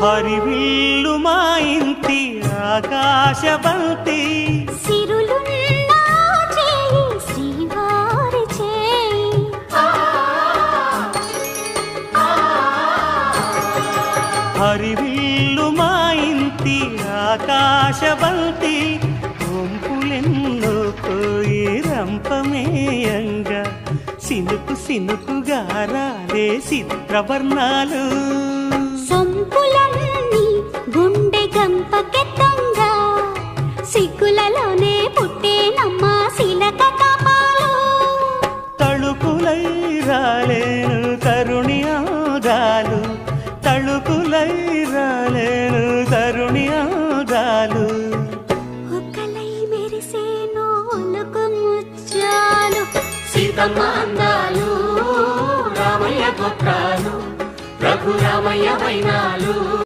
హరివిల్లు మా ఇంటి ఆకాశబంతి సిరులున్నా చేయి శ్రీవారి చేయి హరివిల్లు మా ఇంటి ఆకాశబంతి వంపులెన్నో పోయి రంపమేయంగా సినుకు సినుకుగా రాలే చిత్రవర్ణాలు సొంపులన్నీ గుండె గంపకెత్తంగా సిగ్గులలోనే పుట్టేనమ్మ శిలక కాపాలు తళుకులై రాలేను తరుణి ఆదాలు తళుకులై రాలేను తరుణి ఆదాలు ఒక్కలై మెరిసేనో ఒలుకు ముచ్చాలు సీతమ్మ అందాలు రామయ్య గోత్రాలు రఘురామయ్య వైనాలు